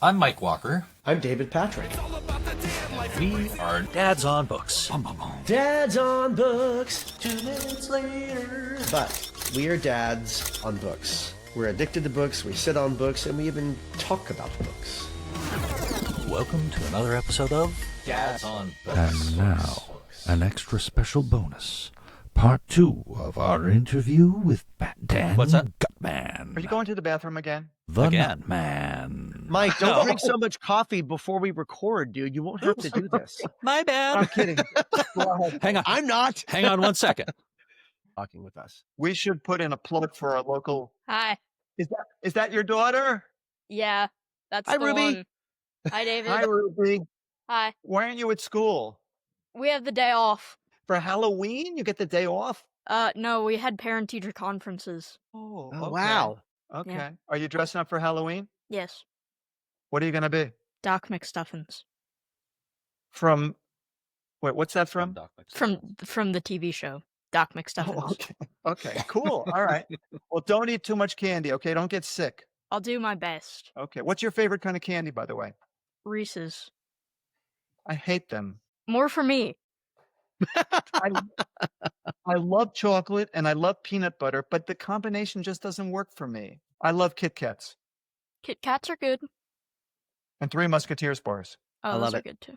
I'm Mike Walker. I'm David Patrick. We are Dads on Books. Dads on Books. 2 minutes later. But we are dads on books. We're addicted to books, we sit on books, and we even talk about books. Welcome to another episode of Dads on Books. And now, an extra special bonus. Part 2 of our interview with Dan What's that? Gutman. Are you going to the bathroom again? The Again? Nutman. Mike, don't drink so much coffee before we record, dude. You won't have to do this. My bad. I'm kidding. Go ahead. Hang on. I'm not. Hang on 1 second. Talking with us. We should put in a plug for our local. Hi. Is that your daughter? Yeah, that's Hi, the Ruby. one. Hi, David. Hi, Ruby. Hi. Why aren't you at school? We have the day off. For Halloween, you get the day off? No, we had parent-teacher conferences. Oh, Oh, okay. wow. Okay. Yeah. Are you dressing up for Halloween? Yes. What are you going to be? Doc McStuffins. From, wait, what's that from? From the TV show, Doc McStuffins. Oh, okay. Okay, cool. All right. Well, don't eat too much candy, okay? Don't get sick. I'll do my best. Okay. What's your favorite kind of candy, by the way? Reese's. I hate them. More for me. I love chocolate and I love peanut butter, but the combination just doesn't work for me. I love Kit Kats Kit Kats are good. and Three Musketeers bars. Oh, I those love are it. good too.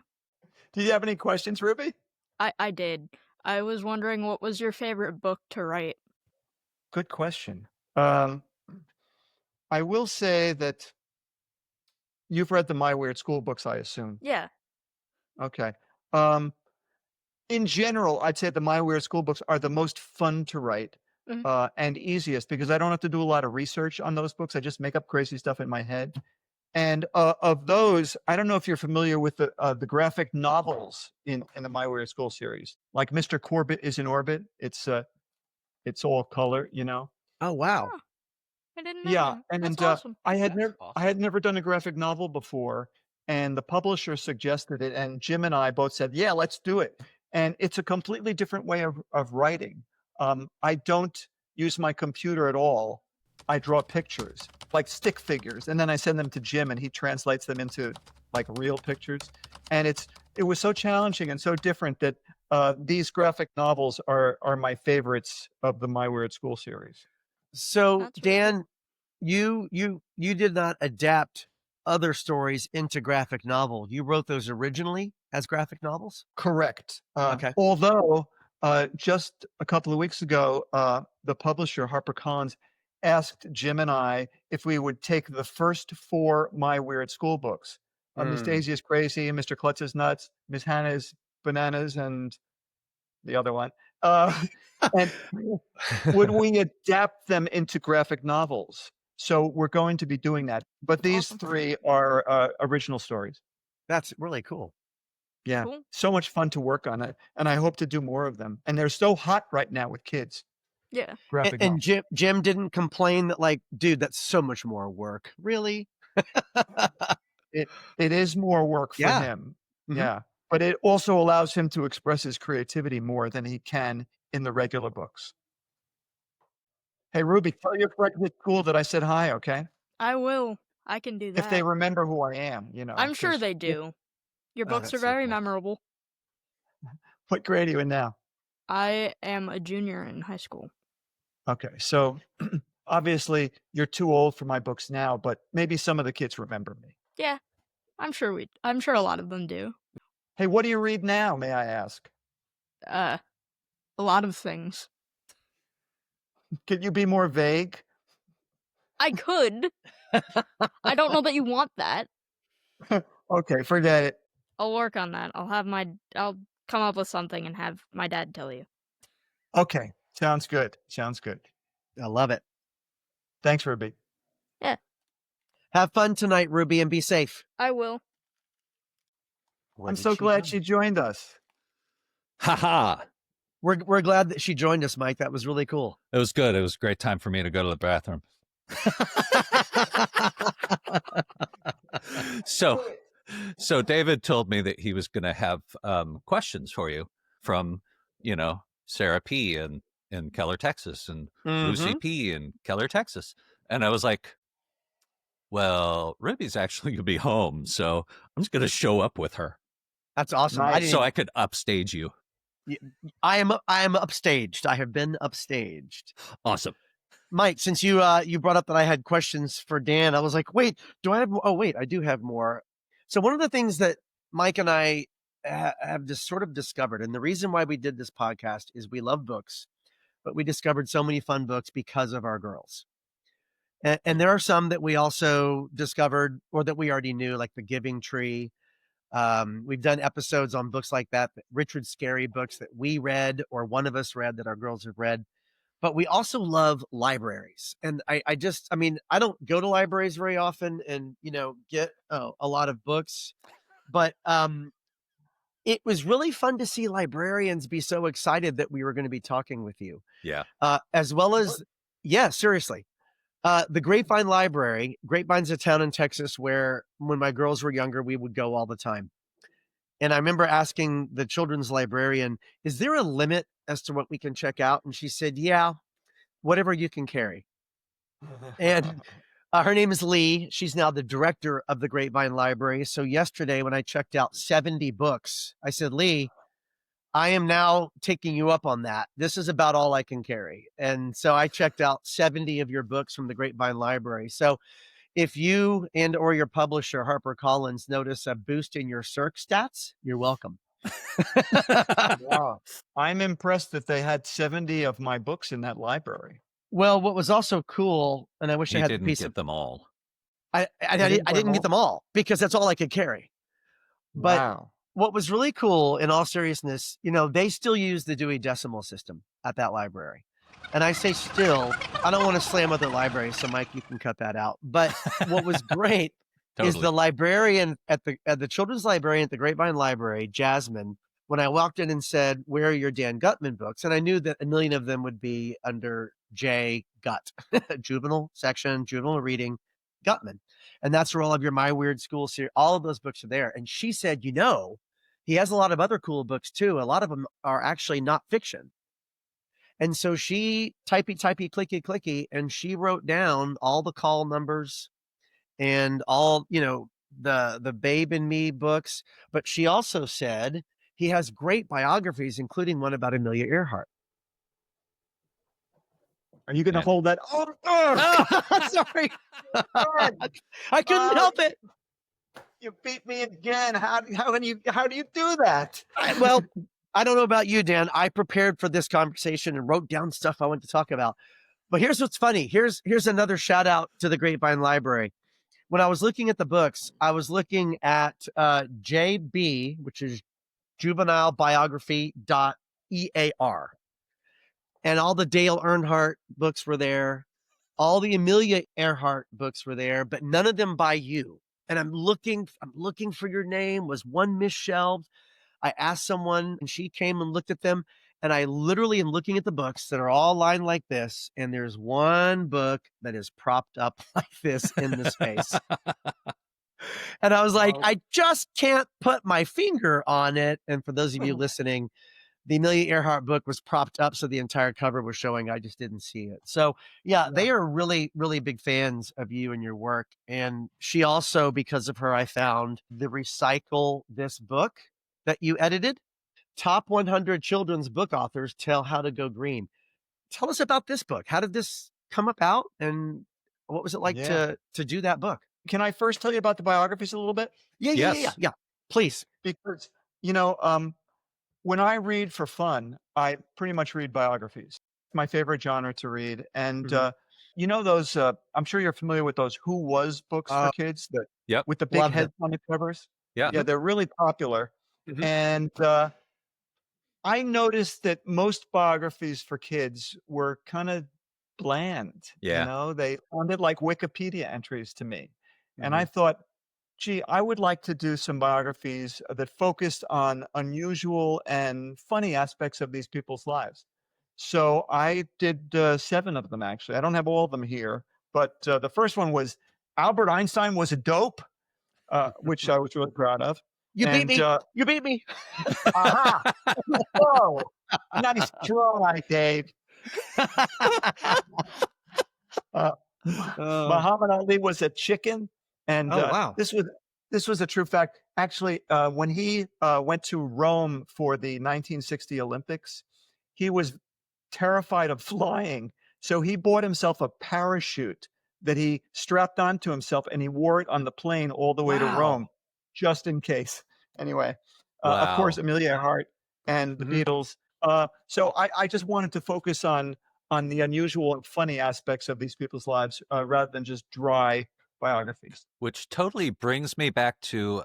Do you have any questions, Ruby? I did. I was wondering what was your favorite book to write? Good question. I will say that you've read the My Weird School books, I assume. Yeah. Okay. In general, I'd say the My Weird School books are the most fun to write Mhm. and easiest because I don't have to do a lot of research on those books. I just make up crazy stuff in my head. And of those, I don't know if you're familiar with the graphic novels in the My Weird School series, like Mr. Corbett is in Orbit. It's all color, you know. Oh, wow. Oh, I didn't know Yeah, that. That's and awesome. I had That's never done a graphic novel before, and the publisher suggested it, and Jim and I both said, "Yeah, let's do it." And it's a completely different way of writing. I don't use my computer at all. I draw pictures, like stick figures, and then I send them to Jim, and he translates them into like real pictures. And it was so challenging and so different that these graphic novels are my favorites of the My Weird School series. So, That's really Dan, you did not adapt other stories into graphic novel. You wrote those originally as graphic novels? Correct. Okay. Although just a couple of weeks ago, the publisher HarperCollins asked Jim and I if we would take the first 4 My Weird School books, Miss Daisy is Crazy, Mr. Klutz is Nuts, Miss Hannah's Bananas, and the other one. And would we adapt them into graphic novels? So we're going to be doing that. But these Awesome. 3 are original stories. That's really cool. Yeah, Cool. so much fun to work on it, and I hope to do more of them. And they're so hot right now with kids. Yeah. Graphic And novels. Jim didn't complain that, like, dude, that's so much more work. Really? It is more work for Yeah. him. Mhm. Yeah, but it also allows him to express his creativity more than he can in the regular books. Hey, Ruby, tell your friends at school that I said hi, okay? I will. I can do that. If they remember who I am, you know. I'm sure 'cause- they do. Your Oh, books that's are so very cool. memorable. What grade are you in now? I am a junior in high school. Okay, so obviously you're too old for my books now, but maybe some of the kids remember me. Yeah, I'm sure a lot of them do. Hey, what do you read now, may I ask? A lot of things. Can you be more vague? I could. I don't know that you want that. Okay, forget it. I'll work on that. I'll come up with something and have my dad tell you. Okay, sounds good. Sounds good. I love it. Thanks, Ruby. Have fun tonight, Ruby, and be safe. I will. What I'm did so glad do? she joined us. Haha. We're glad that she joined us, Mike. That was really cool. It was good. It was a great time for me to go to the bathroom. So David told me that he was going to have questions for you from, Sarah P. in Keller, Texas, and Lucy P. in Keller, Texas. And I was like, well, Ruby's actually going to be home, so I'm just going to show up with her. That's awesome. Nice. So I could upstage you. I am upstaged. I have been upstaged. Awesome. Mike, since you brought up that I had questions for Dan, I was like, wait, do I have more? Oh, wait, I do have more. So one of the things that Mike and I have just sort of discovered, and the reason why we did this podcast is we love books, but we discovered so many fun books because of our girls. And there are some that we also discovered or that we already knew, like The Giving Tree. We've done episodes on books like that, Richard Scarry books that we read or one of us read that our girls have read. But we also love libraries. And I mean, I don't go to libraries very often and, get a lot of books, but it was really fun to see librarians be so excited that we were going to be talking with you. Yeah. As well as, yeah, seriously. The Grapevine Library. Grapevine's a town in Texas where when my girls were younger, we would go all the time. And I remember asking the children's librarian, is there a limit as to what we can check out? And she said, yeah, whatever you can carry. And her name is Lee. She's now the director of the Grapevine Library. So yesterday when I checked out 70 books, I said, Lee, I am now taking you up on that. This is about all I can carry. And so I checked out 70 of your books from the Grapevine Library. So if you and or your publisher, HarperCollins, notice a boost in your search stats, you're welcome. Wow. I'm impressed that they had 70 of my books in that library. Well, what was also cool, and I wish I had the piece get them all. I didn't get them all because that's all I could carry. But wow. What was really cool, in all seriousness, they still use the Dewey Decimal System at that library. And I say still, I don't want to slam other libraries, so Mike, you can cut that out. But what was great is the librarian at the children's librarian at the Grapevine Library, Jasmine, when I walked in and said, where are your Dan Gutman books? And I knew that a million of them would be under J Gut, juvenile section, juvenile reading, Gutman. And that's where all of your My Weird School series, all of those books are there. And she said, he has a lot of other cool books too. A lot of them are actually not fiction. And so she typey, clicky, and she wrote down all the call numbers and all, the Babe and Me books. But she also said he has great biographies, including one about Amelia Earhart. Are you going to hold that? Oh, sorry. I couldn't help it. You beat me again. How do you do that? Well, I don't know about you, Dan. I prepared for this conversation and wrote down stuff I want to talk about. But here's what's funny. Here's another shout out to the Grapevine Library. When I was looking at the books, I was looking at JB, which is juvenilebiography.ear. And all the Dale Earnhardt books were there. All the Amelia Earhart books were there, but none of them by you. And I'm looking for your name. Was one misshelved? I asked someone and she came and looked at them. And I literally am looking at the books that are all lined like this. And there's one book that is propped up like this in the space. And I was like, I just can't put my finger on it. And for those of you listening, the Amelia Earhart book was propped up so the entire cover was showing. I just didn't see it. So yeah, they are really, really big fans of you and your work. And she also, because of her, I found the Recycle This book that you edited. Top 100 children's book authors tell how to go green. Tell us about this book. How did this come about? And what was it like to do that book? Can I first tell you about the biographies a little bit? Yeah. Please. Because, when I read for fun, I pretty much read biographies. It's my favorite genre to read. And, those, I'm sure you're familiar with those Who Was books for kids with the big heads on the covers. Yeah, they're really popular. Mm-hmm. And I noticed that most biographies for kids were kind of bland. Yeah. They sounded like Wikipedia entries to me. Mm-hmm. And I thought, gee, I would like to do some biographies that focused on unusual and funny aspects of these people's lives. So I did 7 of them, actually. I don't have all of them here, but the first one was Albert Einstein Was a Dope, which I was really proud of. You beat me. You beat me. Aha! Whoa! Nice try, Dave. Muhammad Ali Was a Chicken. And Oh, wow. this was a true fact. Actually, when he went to Rome for the 1960 Olympics, he was terrified of flying. So he bought himself a parachute that he strapped onto himself, and he wore it on the plane all the way to Rome, Wow. just in case. Anyway, of course, Wow. Amelia Earhart and the Mhm. Beatles. So I just wanted to focus on the unusual and funny aspects of these people's lives, rather than just dry biographies. Which totally brings me back to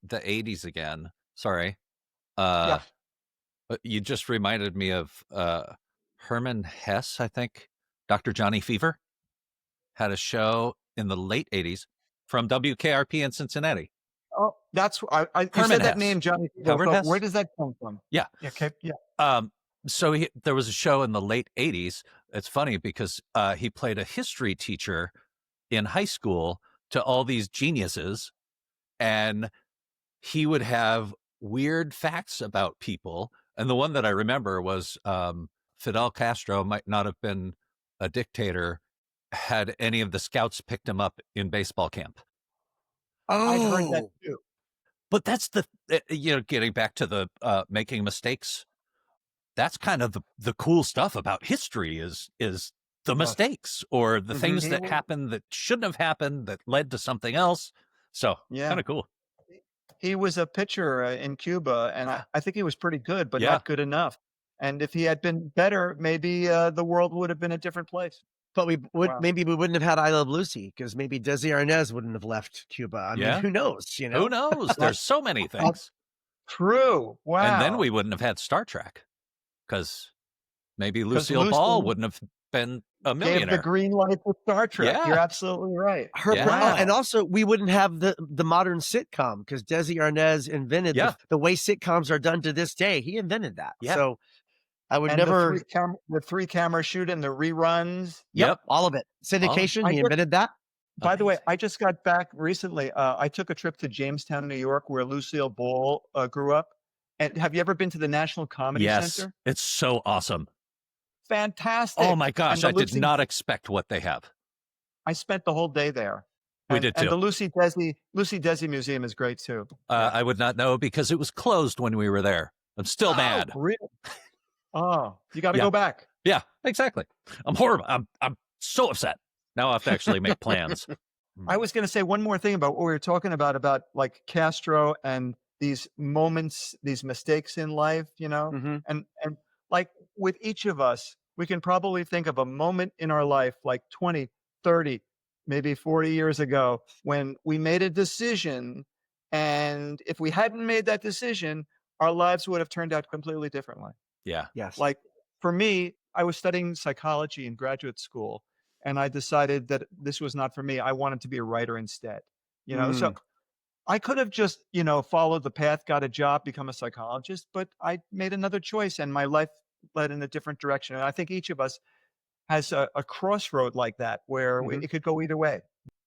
the 80s again. Sorry. Yeah. But you just reminded me of Herman Hesse, I think. Dr. Johnny Fever had a show in the late 80s from WKRP in Cincinnati. Oh, that's I you Herman said that Hesse. name, Johnny Fever, Howard but Hesse? where does that come from? Yeah. Yeah, okay, yeah. So there was a show in the late 80s. It's funny because he played a history teacher in high school to all these geniuses, and he would have weird facts about people. And the one that I remember was Fidel Castro might not have been a dictator had any of the scouts picked him up in baseball camp. I'd heard that Oh. too. But that's getting back to the making mistakes. That's kind of the cool stuff about history is the mistakes or the Mhm. things He that was happened that shouldn't have happened that led to something else. So Yeah. kind of cool. He was a pitcher in Cuba, and I think he was pretty good, but Yeah. not good enough. And if he had been better, maybe the world would have been a different place. But Wow. maybe we wouldn't have had I Love Lucy because maybe Desi Arnaz wouldn't have left Cuba. I mean, Yeah. who knows? Who knows? There's so many things. True. Wow. And then we wouldn't have had Star Trek because maybe 'Cause Lucille Ball Lucy wouldn't have been a gave the millionaire. green light to Star Trek. Yeah. You're absolutely right. Yeah. And also we wouldn't have the modern sitcom because Desi Arnaz invented Yeah. the way sitcoms are done to this day. He invented that. Yeah. So I would And never. the three camera shoot and the reruns. Yep. All of it. Syndication. I He get- invented that. By the way, Amazing. I just got back recently. I took a trip to Jamestown, New York, where Lucille Ball grew up. And have you ever been to the National Comedy Yes. Center? It's so awesome. Fantastic. Oh my gosh. And I the did not expect what they have. I spent the whole day there. We And- did And too. the Lucy Desi Museum is great too. I would not know because it was closed when we were there. I'm still mad. Really? Oh, you got to Yeah. go back. Yeah, exactly. I'm horrible. I'm so upset. Now I have to actually make plans. I was going to say one more thing about what we were talking about like Castro and these moments, these mistakes in life, Mhm. and like with each of us, we can probably think of a moment in our life, like 20, 30, maybe 40 years ago, when we made a decision. And if we hadn't made that decision, our lives would have turned out completely differently. Yeah. Yes. Like for me, I was studying psychology in graduate school, and I decided that this was not for me. I wanted to be a writer instead. So I could have just, followed the path, got a job, become a psychologist, but I made another choice and my life led in a different direction. And I think each of us has a crossroad like that where it could go either way.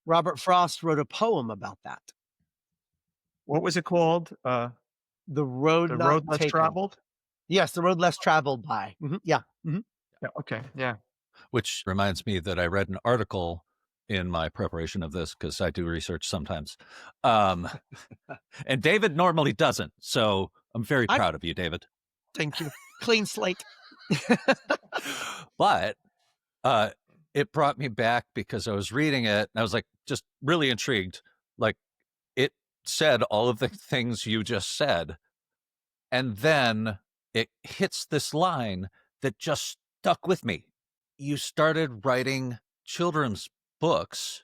Robert Frost wrote a poem about that. What was it called? The road The not road less taken. traveled? Yes, the road less traveled by. Yeah. Yeah. Okay. Yeah. Which reminds me that I read an article in my preparation of this because I do research sometimes. And David normally doesn't. So I'm very proud of you, David. Thank you. Clean slate. But it brought me back because I was reading it and I was like, just really intrigued. Like it said all of the things you just said. And then it hits this line that just stuck with me. You started writing children's books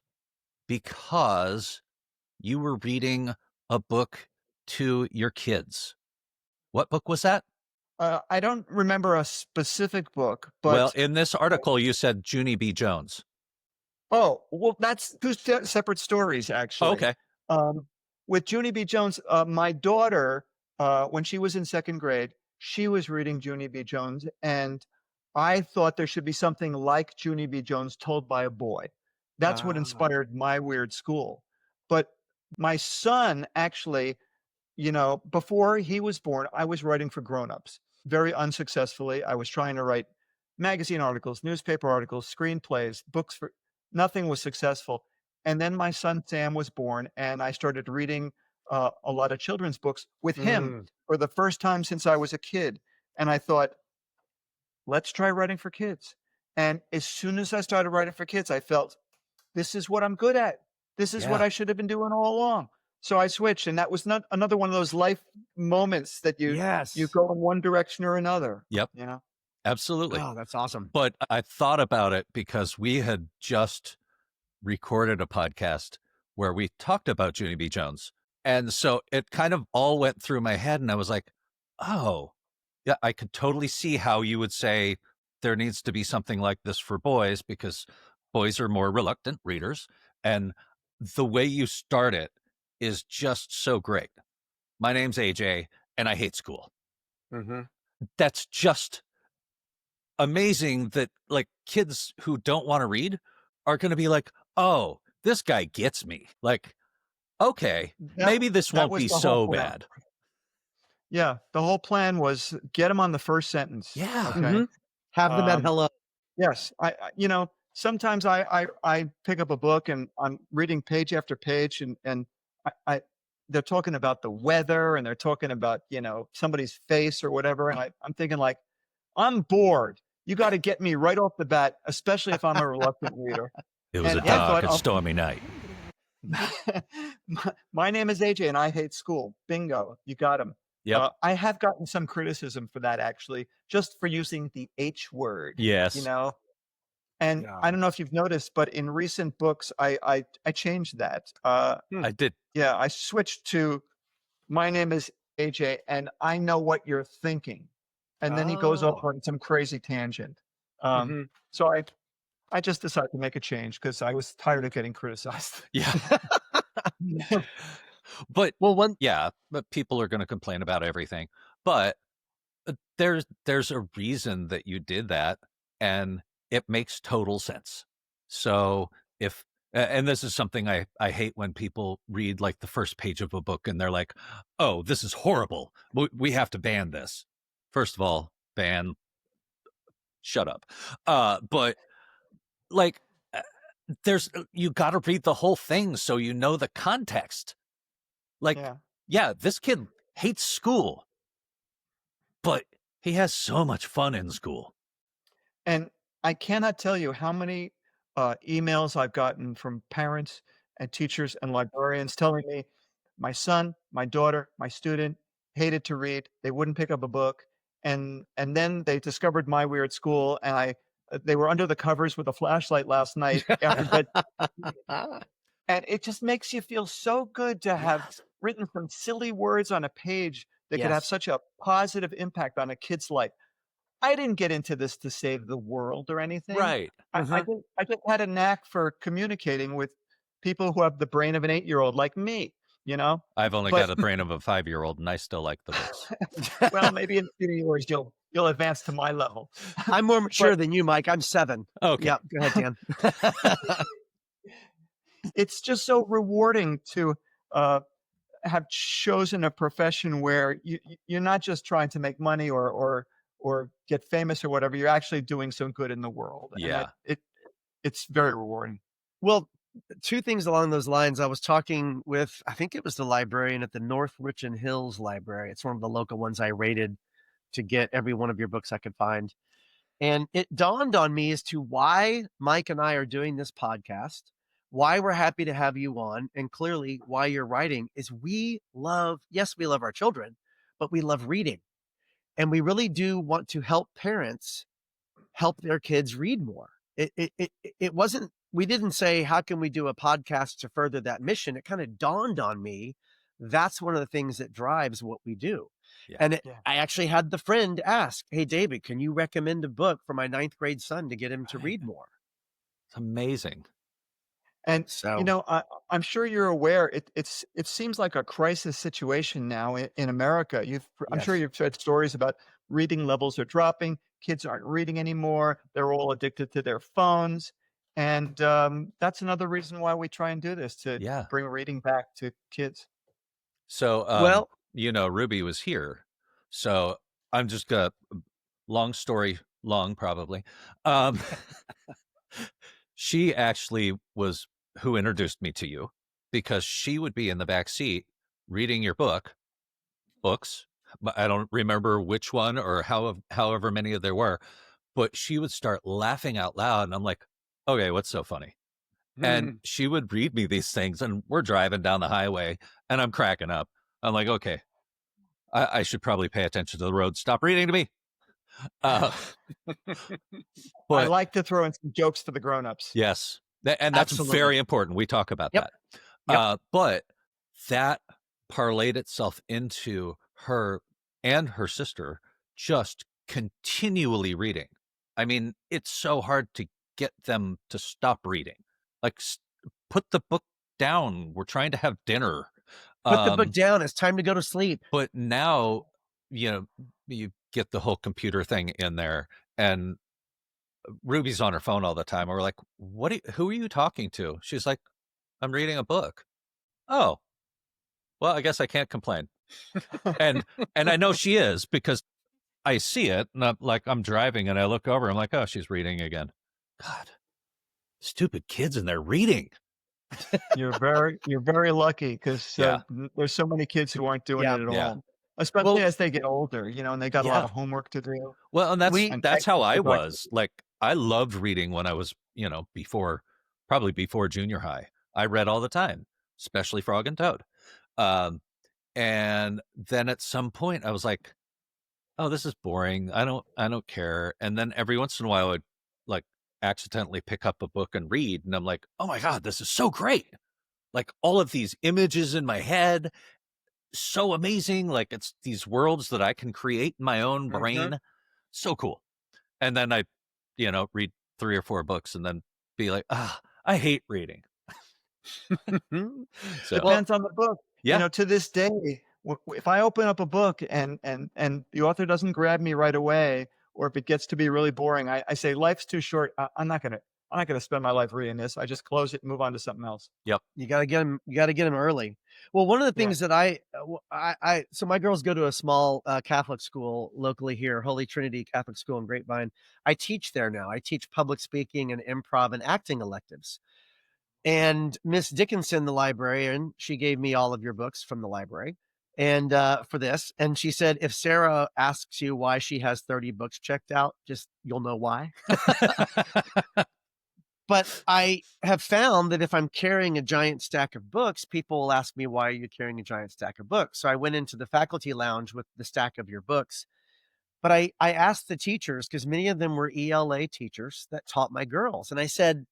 because you were reading a book to your kids. What book was that? I don't remember a specific book, but Well, in this article, you said Junie B. Jones. oh, well, that's two separate stories, actually. Okay. With Junie B. Jones, my daughter, when she was in second grade, she was reading Junie B. Jones, and I thought there should be something like Junie B. Jones told by a boy. That's what inspired my weird school. But my son actually, before he was born, I was writing for grown-ups very unsuccessfully. I was trying to write magazine articles, newspaper articles, screenplays, books nothing was successful. And then my son Sam was born, and I started reading a lot of children's books with him Mm. for the first time since I was a kid. And I thought, let's try writing for kids. And as soon as I started writing for kids, I felt this is what I'm good at. This is what Yeah. I should have been doing all along. So I switched, and that was not another one of those life moments that you Yes. go in one direction or another. Yep. You know. Absolutely. Oh, that's awesome. But I thought about it because we had just recorded a podcast where we talked about Junie B. Jones. And so it kind of all went through my head, and I was like, oh, yeah, I could totally see how you would say there needs to be something like this for boys because boys are more reluctant readers. And the way you start it is just so great. My name's AJ, and I hate school. Mm-hmm. That's just amazing that like kids who don't want to read are going to be like, oh, this guy gets me. Like, okay, maybe this that won't was be the whole so plan. bad. Yeah, the whole plan was get them on the first sentence. Yeah. Okay. Mhm. Have them at Um, hello. Yes, sometimes I pick up a book and I'm reading page after page, and I they're talking about the weather and they're talking about somebody's face or whatever, and I'm thinking like, I'm bored. You got to get me right off the bat, especially if I'm a reluctant reader. It was And a I dark thought, and stormy night. my name is AJ and I hate school. Bingo, you got him. Yep. I have gotten some criticism for that actually, just for using the H word. Yes. And Yeah. I don't know if you've noticed, but in recent books, I changed that. I did. Yeah, I switched to my name is AJ, and I know what you're thinking, and then he goes off Oh. on some crazy tangent. Mhm. So I just decided to make a change because I was tired of getting criticized. Yeah. But Well, yeah, but people are going to complain about everything. But there's a reason that you did that, and it makes total sense. So if and this is something I hate when people read like the first page of a book and they're like, "Oh, this is horrible. We have to ban this." First of all, ban. Shut up. But like, there's you got to read the whole thing so you know the context. Like, yeah, this kid hates school, but he has so much fun in school. And I cannot tell you how many emails I've gotten from parents and teachers and librarians telling me my son, my daughter, my student hated to read. They wouldn't pick up a book, and then they discovered my weird school, and they were under the covers with a flashlight last night after bed, and it just makes you feel so good to have Yes. written some silly words on a page that could have Yes. such a positive impact on a kid's life. I didn't get into this to save the world or anything. Right. I just had a knack for communicating with people who have the brain of an 8-year-old like me, I've only But- got a brain of a 5-year-old, and I still like the books. Well, maybe in a few years you'll advance to my level. I'm more mature than you, Mike. I'm 7. Okay. Yeah, go ahead, Dan. It's just so rewarding to have chosen a profession where you're not just trying to make money or get famous or whatever. You're actually doing some good in the world. And Yeah. it's very rewarding. Well, 2 things along those lines. I was talking with, I think it was the librarian at the North Richland Hills Library. It's one of the local ones I rated to get every one of your books I could find. And it dawned on me as to why Mike and I are doing this podcast, why we're happy to have you on, and clearly why you're writing is we love our children, but we love reading. And we really do want to help parents help their kids read more. It wasn't, we didn't say, how can we do a podcast to further that mission? It kind of dawned on me. That's one of the things that drives what we do. Yeah. And I actually had the friend ask, hey, David, can you recommend a book for my 9th grade son to get him to read more? It's amazing. And So, I'm sure you're aware it seems like a crisis situation now in America. I'm sure Yes. you've read stories about reading levels are dropping, kids aren't reading anymore, they're all addicted to their phones, and that's another reason why we try and do this to Yeah. bring reading back to kids. So, well, Ruby was here. So I'm just gonna, long story long, probably. She actually was who introduced me to you, because she would be in the back seat reading your books. But I don't remember which one or however many there were, but she would start laughing out loud. And I'm like, okay, what's so funny? And she would read me these things, and we're driving down the highway and I'm cracking up. I'm like, okay, I should probably pay attention to the road. Stop reading to me. I But like to throw in some jokes for the grown-ups. yes, and that's Absolutely. very important. We talk about Yep. that. Yep. But that parlayed itself into her and her sister just continually reading. I mean, it's so hard to get them to stop reading. Like, put the book down. We're trying to have dinner. Put the book down. It's time to go to sleep. But now, you get the whole computer thing in there, and Ruby's on her phone all the time. And we're like, who are you talking to? She's like, I'm reading a book. Oh, well, I guess I can't complain. and I know she is, because I see it, and I'm driving and I look over, I'm like, oh, she's reading again. God, stupid kids and they're reading. You're very lucky, because Yeah. there's so many kids who aren't doing Yeah. it at Yeah. all, especially Well- as they get older, and they got a Yeah. lot of homework to do. Well, and that's And how I textbooks are was. Like, I loved reading when I was, probably before junior high. I read all the time, especially Frog and Toad. And then at some point I was like, oh, this is boring. I don't care. And then every once in a while I'd like accidentally pick up a book and read, and I'm like, oh my God, this is so great. Like, all of these images in my head, so amazing. Like, it's these worlds that I can create in my own brain. So cool. And then I, read 3 or 4 books and then be like, I hate reading. So, Depends on the book. Yeah. To this day, if I open up a book and the author doesn't grab me right away, or if it gets to be really boring, I say, life's too short. I'm not gonna spend my life reading this. I just close it and move on to something else. Yep. You got to get them. You got to get them early. Well, one of the things that so my girls go to a small Catholic school locally here, Holy Trinity Catholic School in Grapevine. I teach there now. I teach public speaking and improv and acting electives. And Miss Dickinson, the librarian, she gave me all of your books from the library, and for this, and she said, if Sarah asks you why she has 30 books checked out, just you'll know why. But I have found that if I'm carrying a giant stack of books, people will ask me, why are you carrying a giant stack of books? So I went into the faculty lounge with the stack of your books. But I asked the teachers, because many of them were ELA teachers that taught my girls. And I said,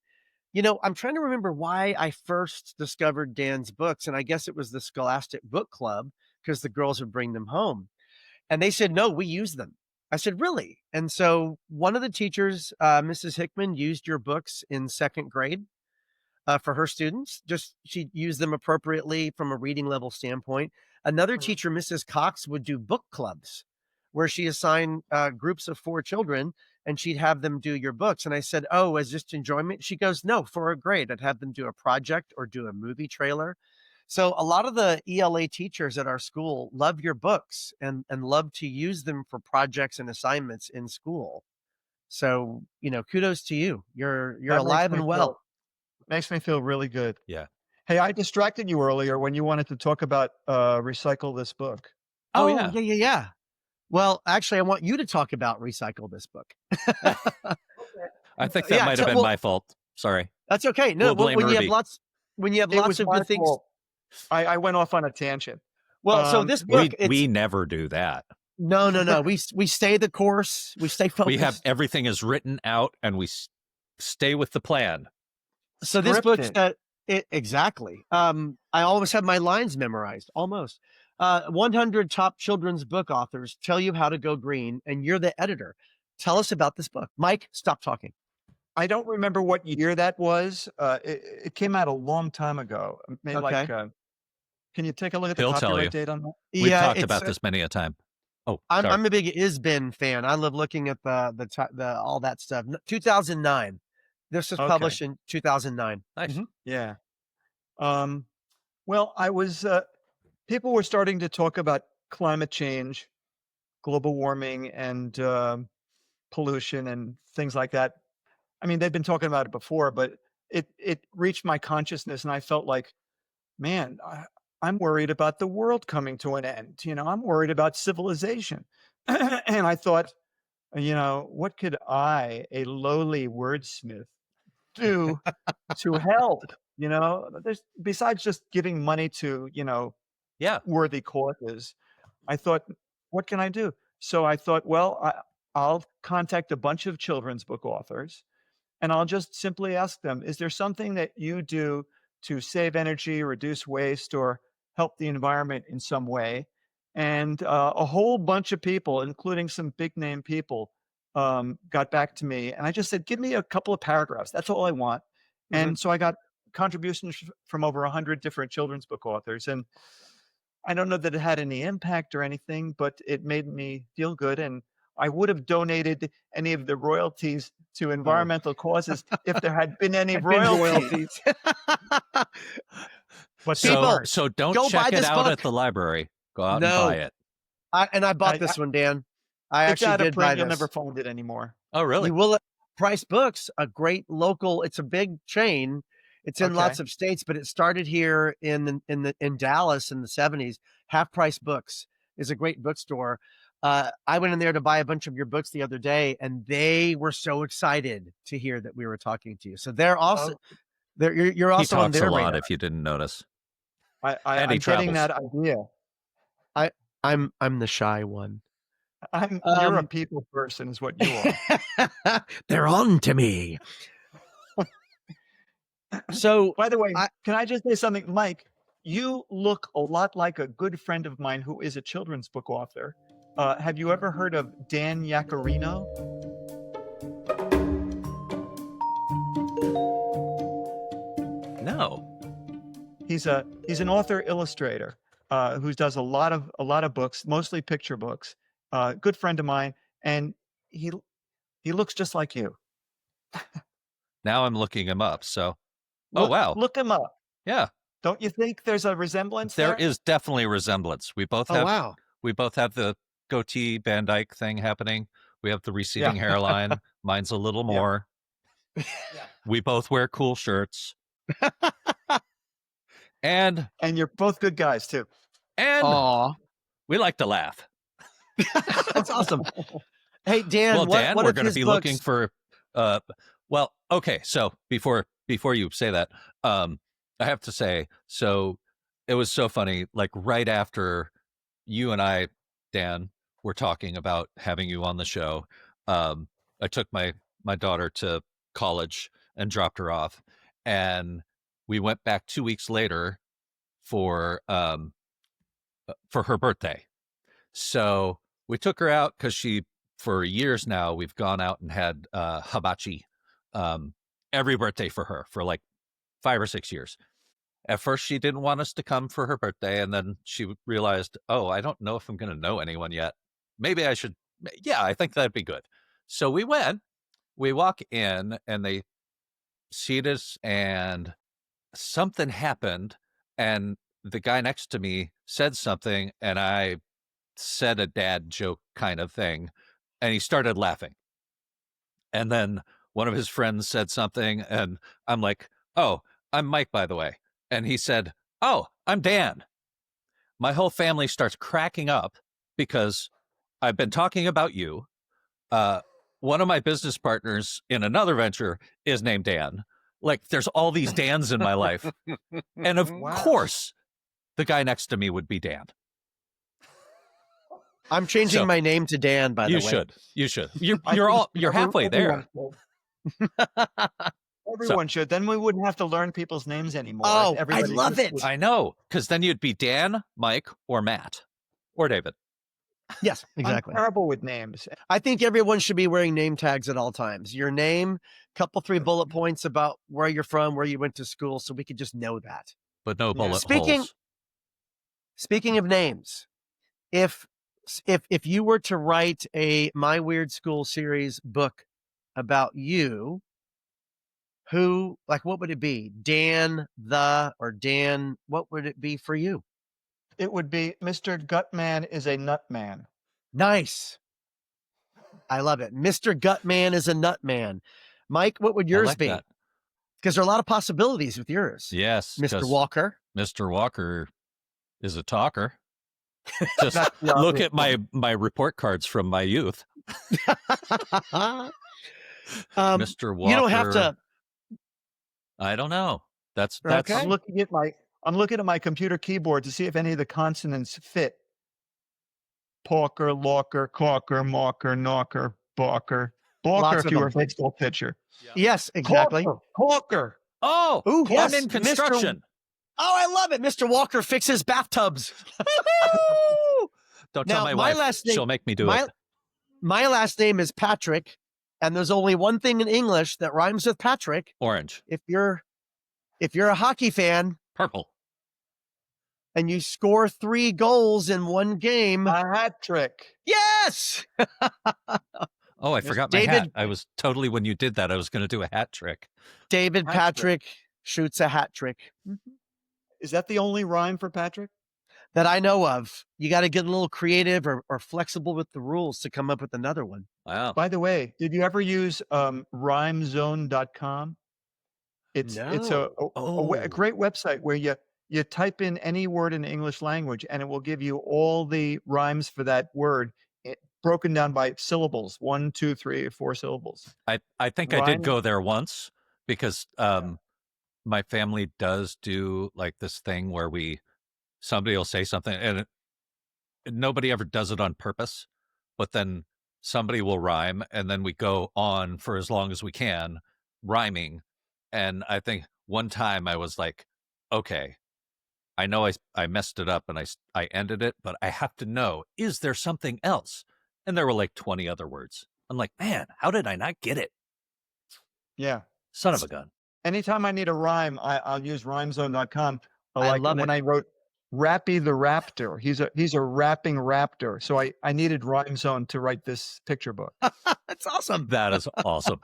I'm trying to remember why I first discovered Dan's books. And I guess it was the Scholastic Book Club, because the girls would bring them home. And they said, no, we use them. I said, really? And so one of the teachers, Mrs. Hickman, used your books in 2nd grade for her students. Just she used them appropriately from a reading level standpoint. Another teacher, Mrs. Cox, would do book clubs where she assigned groups of 4 children, and she'd have them do your books. And I said, oh, as just enjoyment? She goes, no, for a grade. I'd have them do a project or do a movie trailer. So a lot of the ELA teachers at our school love your books and love to use them for projects and assignments in school. So, kudos to you. You're alive and well. Makes me feel really good. Yeah. Hey, I distracted you earlier when you wanted to talk about Recycle This Book. Oh, yeah. Well, actually, I want you to talk about Recycle This Book. I think that might have been my fault. Sorry. That's okay. No, We'll blame when you Ruby. have lots of good things. Fault. I went off on a tangent. Well, so this book, we never do that. No. We stay the course. We stay focused. We have everything is written out, and we stay with the plan. So this book, exactly. I always have my lines memorized, almost. 100 top children's book authors tell you how to go green, and you're the editor. Tell us about this book. Mike, stop talking. I don't remember what year that was. It came out a long time ago. Maybe Okay. Can you take a look at the He'll tell you. copyright date on that? We've talked about this many a time. Oh, I'm a big Isbin fan. I love looking at the all that stuff. 2009. This was published in 2009. Nice. Yeah. Well, I was. People were starting to talk about climate change, global warming, and pollution and things like that. I mean, they've been talking about it before, but it reached my consciousness, and I felt like, man, I'm worried about the world coming to an end. I'm worried about civilization. And I thought, what could I, a lowly wordsmith, do to help? There's besides just giving money to, Yeah. worthy causes. I thought, what can I do? So I thought, well, I'll contact a bunch of children's book authors, and I'll just simply ask them, is there something that you do to save energy, reduce waste, or help the environment in some way? And a whole bunch of people, including some big name people, got back to me. And I just said, give me a couple of paragraphs. That's all I want. And so I got contributions from over 100 different children's book authors. And I don't know that it had any impact or anything, but it made me feel good. And I would have donated any of the royalties to environmental causes if there had been any royalties. But So don't go buy check it this out book. at the library. Go out and No. buy it. I bought this one, Dan. I it's actually out of did buy print. You'll this. never find it anymore. Oh, really? You will at Price Books, a great local. It's a big chain. It's in lots of states, but it started here in Dallas in the 70s. Half Price Books is a great bookstore. I went in there to buy a bunch of your books the other day, and they were so excited to hear that we were talking to you. So they're also you're He also on talks their a lot. radar. If you didn't notice, I'm getting that idea. I'm the shy one. You're a people person, is what you are. They're on to me. So, by the way, can I just say something, Mike? You look a lot like a good friend of mine who is a children's book author. Have you ever heard of Dan Yacarino? no. He's an author illustrator who does a lot of books, mostly picture books. Good friend of mine, and he looks just like you. Now I'm looking him up. So, wow, look him up. Yeah, don't you think there's a resemblance? There is definitely a resemblance. We both have. We both have the goatee Van Dyke thing happening. We have the receding hairline. Mine's a little more. We both wear cool shirts. And you're both good guys too. And we like to laugh. That's awesome. Hey, Dan. Well, Dan, we're going to be looking for. Well, okay. So before you say that, I have to say, so it was so funny. Like right after you and I, Dan, were talking about having you on the show, I took my daughter to college and dropped her off, and we went back 2 weeks later for her birthday. So we took her out because for years now, we've gone out and had hibachi every birthday for her for like 5 or 6 years. At first, she didn't want us to come for her birthday, and then she realized, oh, I don't know if I'm going to know anyone yet. Maybe I should. Yeah, I think that'd be good. So we went. We walk in, and they seat us, and something happened, and the guy next to me said something, and I said a dad joke kind of thing, and he started laughing. And then one of his friends said something, and I'm like, oh, I'm Mike, by the way. And he said, oh, I'm Dan. My whole family starts cracking up because I've been talking about you. One of my business partners in another venture is named Dan. Like, there's all these Dans in my life. And of course, the guy next to me would be Dan. I'm changing my name to Dan, by the way. You should. You're halfway there. Everyone should. Then we wouldn't have to learn people's names anymore. Oh, I love it. I know, because then you'd be Dan, Mike, or Matt, or David. Yes, exactly. I'm terrible with names. I think everyone should be wearing name tags at all times. Your name, three bullet points about where you're from, where you went to school, so we could just know that. But no bullet holes. Speaking of names, if you were to write a My Weird School series book about you, what would it be? Dan or Dan, what would it be for you? It would be Mr. Gutman is a nut man. Nice. I love it. Mr. Gutman is a nut man. Mike, what would yours be? That. Because there are a lot of possibilities with yours. Yes, Mr. 'cause Walker. Mr. Walker is a talker. Just That's the look obvious at my report cards from my youth. Mr. Walker. You don't have to. I don't know. That's Okay. I'm looking at my computer keyboard to see if any of the consonants fit. Porker, Lawker, Corker, Marker, Knocker, Barker. Lots Balker of if you were a them. baseball pitcher. Yes, exactly. Corker. Oh, Ooh, I'm yes, in Mr. construction. Oh, I love it. Mr. Walker fixes bathtubs. Don't Now, tell my my wife. last name- She'll make me do my, it. My last name is Patrick, and there's only one thing in English that rhymes with Patrick. Orange. If you're a hockey fan Purple. and you score 3 goals in one game, A hat trick. yes. Oh, I Mr. forgot my David- hat. I was totally, when you did that, I was going to do a hat trick. David Hat Patrick shoots a hat trick. Is that the only rhyme for Patrick? That I know of. You got to get a little creative or flexible with the rules to come up with another one. Wow. By the way, did you ever use rhymezone.com? It's a great website where you type in any word in the English language and it will give you all the rhymes for that word broken down by syllables, 1, 2, 3, 4 syllables. I think I did go there once because my family does do like this thing where somebody will say something and nobody ever does it on purpose, but then somebody will rhyme and then we go on for as long as we can rhyming. And I think one time I was like, okay, I know I messed it up and I ended it, but I have to know, is there something else? And there were like 20 other words. I'm like, man, how did I not get it? Yeah. Son of a gun. Anytime I need a rhyme, I'll use rhymezone.com. I love when it. I wrote Rappy the Raptor, he's a rapping raptor. So I needed Rhymezone to write this picture book. That's awesome. That is awesome.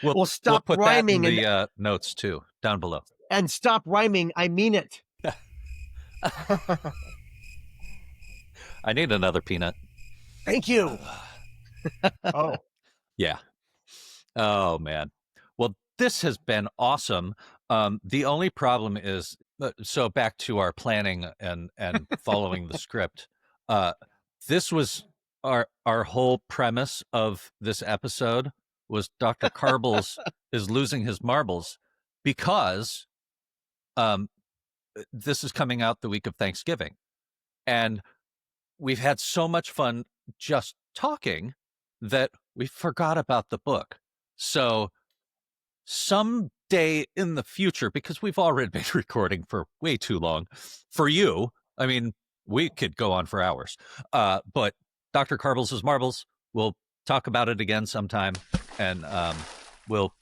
Well, stop we'll put rhyming that in the notes too, down below. and stop rhyming. I mean it. I need another peanut. Thank you. Oh, Yeah. Oh man. Well, this has been awesome. The only problem is, so back to our planning and following the script. This was our whole premise of this episode was Dr. Carbles is losing his marbles because this is coming out the week of Thanksgiving. And we've had so much fun just talking that we forgot about the book. So someday in the future, because we've already been recording for way too long for you, I mean, we could go on for hours. But Dr. Carbles' Marbles, we'll talk about it again sometime, and we'll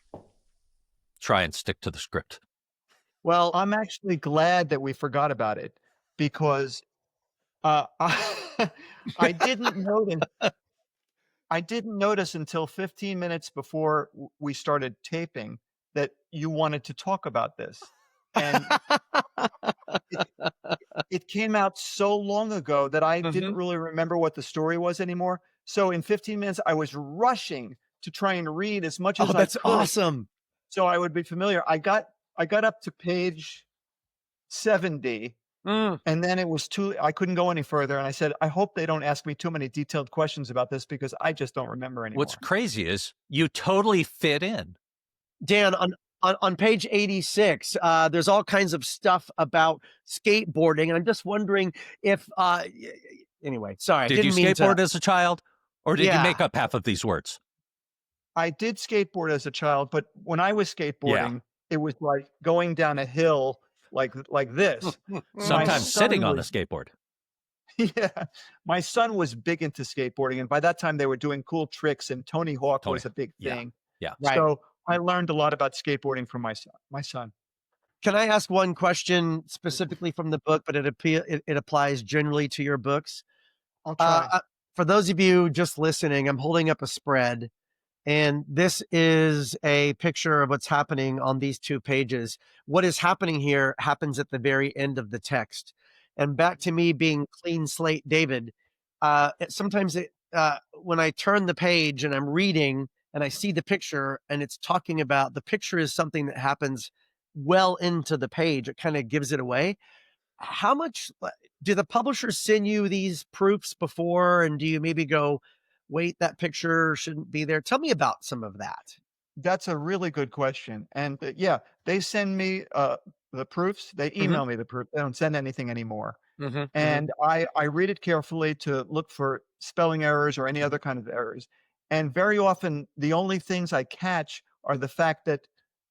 try and stick to the script. Well, I'm actually glad that we forgot about it because I didn't notice. I didn't notice until 15 minutes before we started taping that you wanted to talk about this. And it came out so long ago that I didn't really remember what the story was anymore. So in 15 minutes, I was rushing to try and read as much as I that's could. awesome. So I would be familiar. I got up to page 70. And then it was I couldn't go any further. And I said, I hope they don't ask me too many detailed questions about this because I just don't remember anymore. What's crazy is you totally fit in. Dan, on page 86, there's all kinds of stuff about skateboarding. And I'm just wondering if, anyway, sorry. Did you skateboard as a child, or did you make up half of these words? I did skateboard as a child, but when I was skateboarding, it was like going down a hill like this. Sometimes sitting on a skateboard. Yeah. My son was big into skateboarding, and by that time they were doing cool tricks, and Tony Hawk was a big thing. Yeah. Right. So I learned a lot about skateboarding from my son. Can I ask one question specifically from the book, but it applies generally to your books? I'll try. For those of you just listening, I'm holding up a spread, and this is a picture of what's happening on these 2 pages. What is happening here happens at the very end of the text. And back to me being clean slate David, sometimes when I turn the page and I'm reading and I see the picture and it's talking about the picture is something that happens well into the page. It kind of gives it away. How much do the publishers send you these proofs before? And do you maybe go, wait, that picture shouldn't be there? Tell me about some of that. That's a really good question. And yeah, they send me the proofs. They email me the proof. They don't send anything anymore. And I read it carefully to look for spelling errors or any other kind of errors. And very often, the only things I catch are the fact that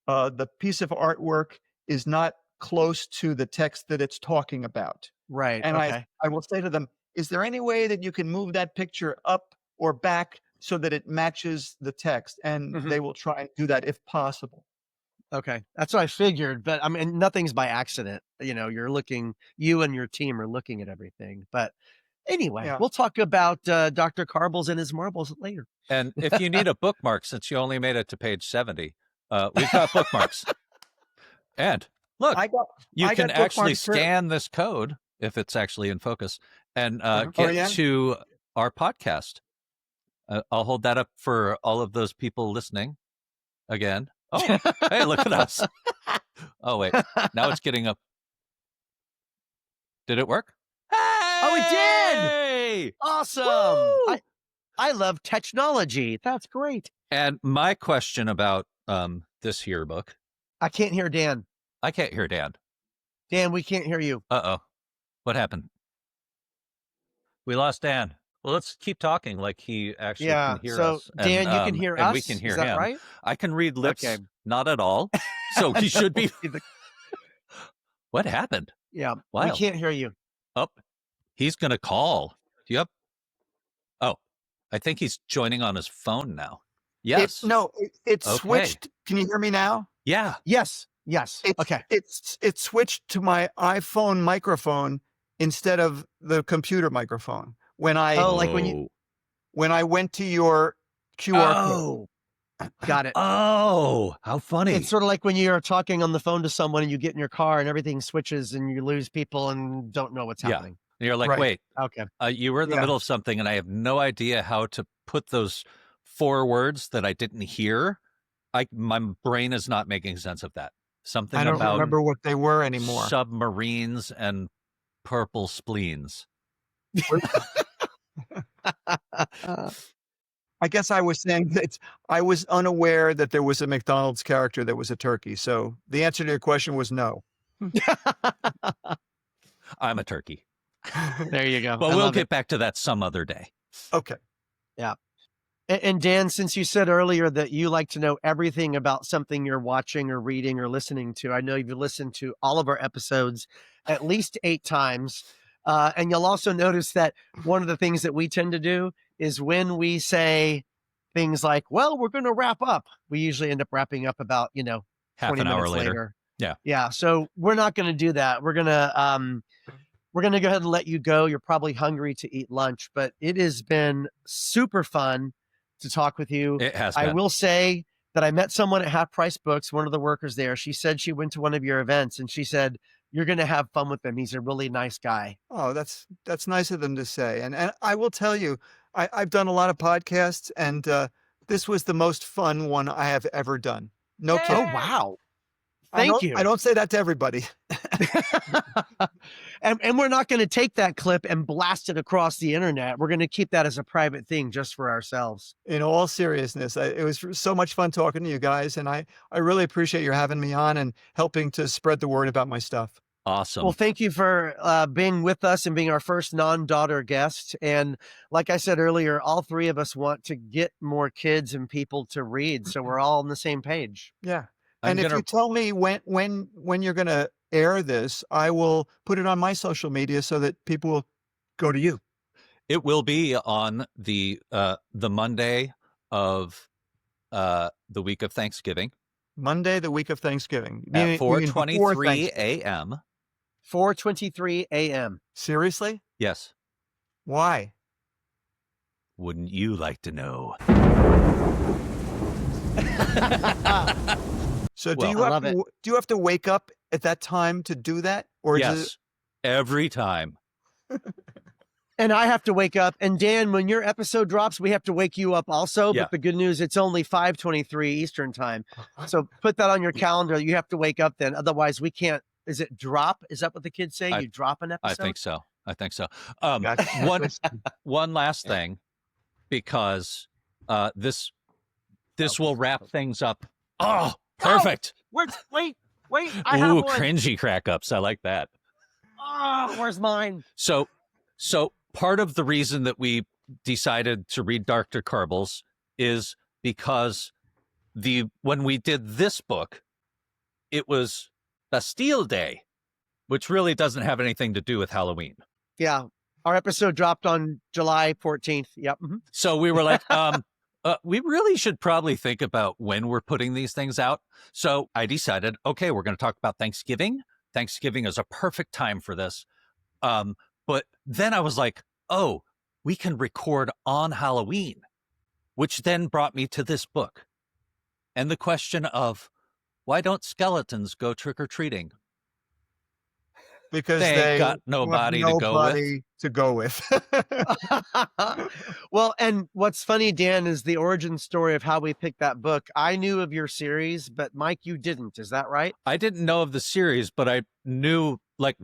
the piece of artwork is not close to the text that it's talking about. Right. And Okay. I will say to them, is there any way that you can move that picture up or back so that it matches the text? And they will try and do that if possible. Okay. That's what I figured. But I mean, nothing's by accident. You know, you and your team are looking at everything. But anyway, Yeah. we'll talk about Dr. Carbles and his marbles later. And if you need a bookmark, since you only made it to page 70, we've got bookmarks. And look, you can actually scan this code if it's actually in focus and get to our podcast. I'll hold that up for all of those people listening again. Oh, hey, look at us. Oh, wait. Now it's getting up. Did it work? Oh, it did. Hey! Awesome. I love technology. That's great. And my question about this here book. I can't hear Dan. I can't hear Dan. Dan, we can't hear you. Uh-oh. What happened? We lost Dan. Well, let's keep talking like he actually can hear us. So, Dan, you can hear us? We can hear Is that him. right? I can read lips, Okay. not at all. So he should be. What happened? Yeah, Wow. we can't hear you. Oh, he's going to call. Do you have? Oh, I think he's joining on his phone now. Yes. It Okay. switched. Can you hear me now? Yeah. Yes. Okay. It switched to my iPhone microphone instead of the computer microphone. When I went to your QR code. Got it. Oh, how funny. It's sort of like when you're talking on the phone to someone and you get in your car and everything switches and you lose people and don't know what's happening. And you're like, Right. wait, Okay. you were in the middle of something and I have no idea how to put those 4 words that I didn't hear. My brain is not making sense of that. Something I don't about remember what they were anymore. submarines and purple spleens. I guess I was saying that I was unaware that there was a McDonald's character that was a turkey. So the answer to your question was no. I'm a turkey. There you go. But we'll get back to that some other day. Okay. Yeah. And Dan, since you said earlier that you like to know everything about something you're watching or reading or listening to, I know you've listened to all of our episodes at least 8 times. And you'll also notice that one of the things that we tend to do is when we say things like, well, we're going to wrap up, we usually end up wrapping up about, Half 20 an hour minutes later. Yeah. Yeah. So we're not going to do that. We're going to go ahead and let you go. You're probably hungry to eat lunch, but it has been super fun to talk with you. It has I been. will say that I met someone at Half Price Books, one of the workers there. She said she went to one of your events and she said, you're going to have fun with him. He's a really nice guy. Oh, that's nice of them to say. And I will tell you, I've done a lot of podcasts, and this was the most fun one I have ever done. No kidding. Oh, wow. Thank you. I don't say that to everybody. And we're not going to take that clip and blast it across the internet. We're going to keep that as a private thing just for ourselves. In all seriousness, it was so much fun talking to you guys, and I really appreciate your having me on and helping to spread the word about my stuff. Awesome. Well, thank you for being with us and being our first non-daughter guest. And like I said earlier, all 3 of us want to get more kids and people to read. So we're all on the same page. Yeah. And if you tell me when you're going to air this, I will put it on my social media so that people will go to you. It will be on the Monday of the week of Thanksgiving. Monday, the week of Thanksgiving. At 4:23 a.m. 4:23 a.m. Seriously? Yes. Why? Wouldn't you like to know? So Well, do you have to wake up at that time to do that? Or Yes. Every time. And I have to wake up. And Dan, when your episode drops, we have to wake you up also. Yeah. But the good news, it's only 5:23 Eastern time. So put that on your calendar. You have to wake up then. Otherwise, we can't. Is it drop? Is that what the kids say? You drop an episode? I think so. Gotcha. One last thing, because this will wrap things up. Oh, perfect. Wait. I have Ooh, one. cringy crack ups. I like that. Oh, where's mine? So part of the reason that we decided to read Dr. Carbles is because when we did this book, it was Bastille Day, which really doesn't have anything to do with Halloween. Yeah. Our episode dropped on July 14th. Yep. Mm-hmm. So we were like, we really should probably think about when we're putting these things out. So I decided, okay, we're going to talk about Thanksgiving. Thanksgiving is a perfect time for this. But then I was like, oh, we can record on Halloween, which then brought me to this book. And the question of, why don't skeletons go trick-or-treating? Because They got have nobody to go with. Well, and what's funny, Dan, is the origin story of how we picked that book. I knew of your series, but Mike, you didn't. Is that right? I didn't know of the series, but I knew, like,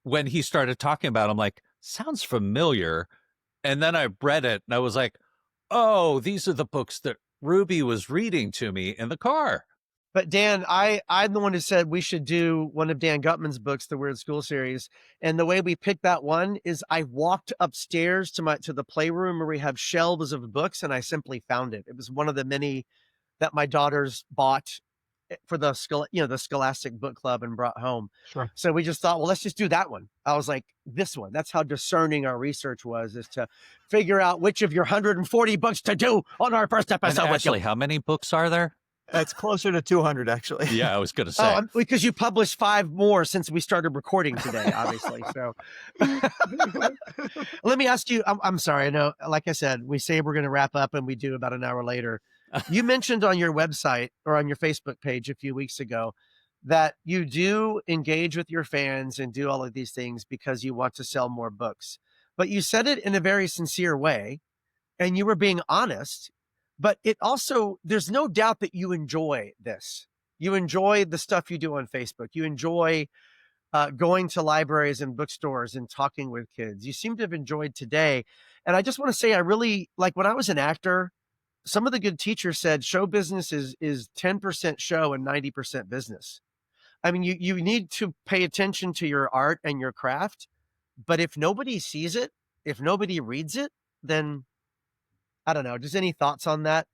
when he started talking about it, I'm like, sounds familiar. And then I read it and I was like, oh, these are the books that Ruby was reading to me in the car. But Dan, I'm the one who said we should do one of Dan Gutman's books, the Weird School series. And the way we picked that one is I walked upstairs to the playroom where we have shelves of books, and I simply found it. It was one of the many that my daughters bought for the Scholastic Book Club and brought home. Sure. So we just thought, well, let's just do that one. I was like, this one. That's how discerning our research was, is to figure out which of your 140 books to do on our first episode. And actually, how many books are there? That's closer to 200, actually. Yeah, I was going to say. Because you published 5 more since we started recording today, obviously. So let me ask you, I'm sorry. I know, like I said, we say we're going to wrap up and we do about an hour later. You mentioned on your website or on your Facebook page a few weeks ago that you do engage with your fans and do all of these things because you want to sell more books. But you said it in a very sincere way, and you were being honest. But it also, there's no doubt that you enjoy this. You enjoy the stuff you do on Facebook. You enjoy going to libraries and bookstores and talking with kids. You seem to have enjoyed today. And I just want to say, I really, like when I was an actor, some of the good teachers said show business is 10% show and 90% business. I mean, you need to pay attention to your art and your craft. But if nobody sees it, if nobody reads it, then I don't know. Just any thoughts on that?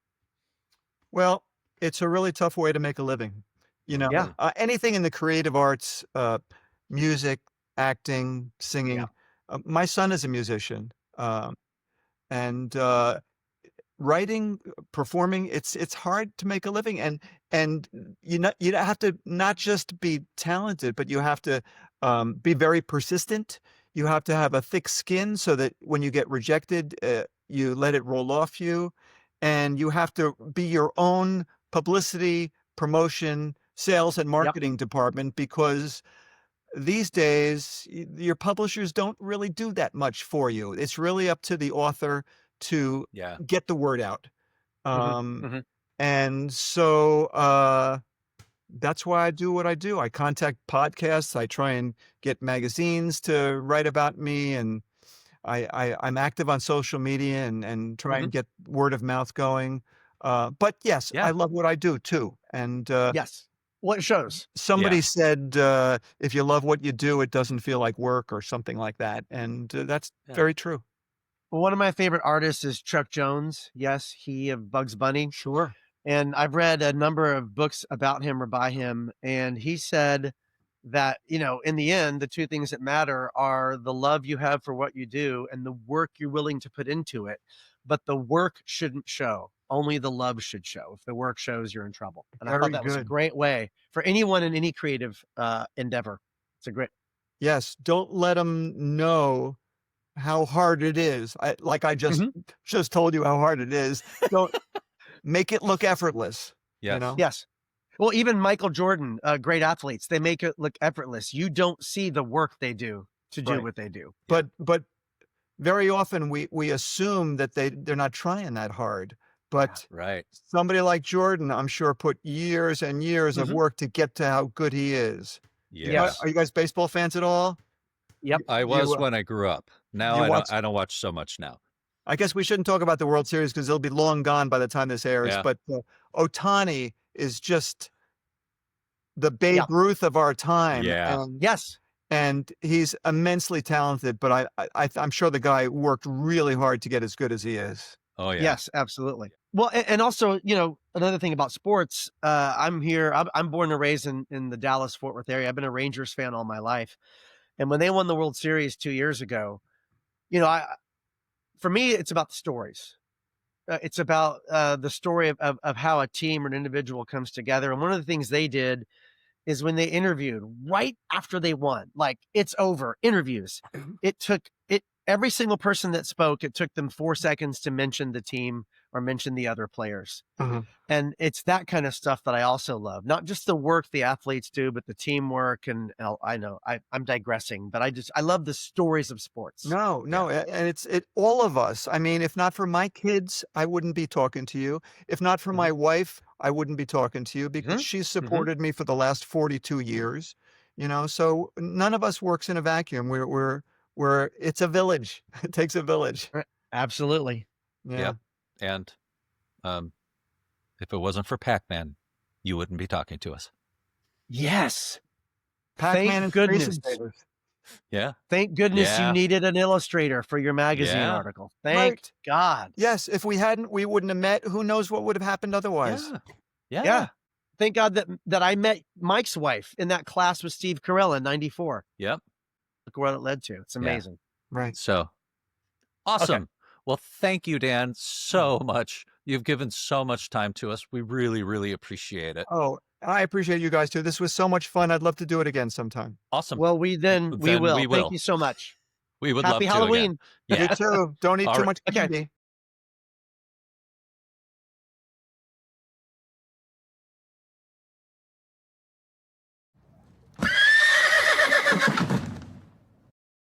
Well, it's a really tough way to make a living. Yeah. Anything in the creative arts, music, acting, singing. Yeah. My son is a musician, and writing, performing. It's hard to make a living, and you have to not just be talented, but you have to be very persistent. You have to have a thick skin so that when you get rejected, you let it roll off you, and you have to be your own publicity, promotion, sales, and marketing department, because these days your publishers don't really do that much for you. It's really up to the author to get the word out. And so that's why I do what I do. I contact podcasts. I try and get magazines to write about me, and I'm active on social media and try and get word of mouth going. But yes, I love what I do too. And yes, what shows? Somebody said, if you love what you do, it doesn't feel like work, or something like that. And that's very true. Well, one of my favorite artists is Chuck Jones. Yes, he of Bugs Bunny. Sure. And I've read a number of books about him or by him. And he said that, in the end, the two things that matter are the love you have for what you do and the work you're willing to put into it. But the work shouldn't show. Only the love should show. If the work shows, you're in trouble. And I thought that was a great way for anyone in any creative endeavor. It's a great. Yes. Don't let them know how hard it is. I just told you how hard it is. Don't make it look effortless. Yes. Yes. Well, even Michael Jordan, great athletes, they make it look effortless. You don't see the work they do to do what they do. But very often we assume that they're not trying that hard, but Right. somebody like Jordan, I'm sure, put years and years of Mhm. work to get to how good he is. Yes. Are you guys baseball fans at all? Yep. I You, was uh, when I grew up. Now you I watch? don't watch so much now. I guess we shouldn't talk about the World Series because they'll be long gone by the time this airs. Yeah. But Ohtani is just the Babe Yeah. Ruth of our time, Yeah. Yes. and he's immensely talented. But I'm sure the guy worked really hard to get as good as he is. Oh yeah. Yes, absolutely. Well, and also, another thing about sports, I'm here. I'm born and raised in the Dallas Fort Worth area. I've been a Rangers fan all my life, and when they won the World Series 2 years ago, for me, it's about the stories. It's about the story of how a team or an individual comes together. And one of the things they did is when they interviewed right after they won, like it's over, interviews. It took every single person that spoke, it took them 4 seconds to mention the team or mention the other players. Mhm. And it's that kind of stuff that I also love, not just the work the athletes do, but the teamwork. And I know I'm digressing, but I love the stories of sports. No, and it's all of us. I mean, if not for my kids, I wouldn't be talking to you. If not for my wife, I wouldn't be talking to you because she's supported me for the last 42 years. So none of us works in a vacuum. We're it's a village. It takes a village. Absolutely. Yeah. Yep. And if it wasn't for Pac-Man, you wouldn't be talking to us. Yes. Pac-Man Thank and goodness. Space Invaders. Yeah. Thank goodness Yeah. you needed an illustrator for your magazine Yeah. article. Thank Right. God. Yes, if we hadn't, we wouldn't have met. Who knows what would have happened otherwise? Yeah. Yeah. Yeah. Thank God that I met Mike's wife in that class with Steve Carell in '94. Yep. Look what it led to. It's amazing. Right. So awesome. Well, thank you, Dan, so much. You've given so much time to us. We really, really appreciate it. Oh, I appreciate you guys too. This was so much fun. I'd love to do it again sometime. Awesome. Well, we Then will. we will. Thank you so much. We would Happy love Halloween. to again. You Yeah. too. Don't eat All too right. much Okay. candy.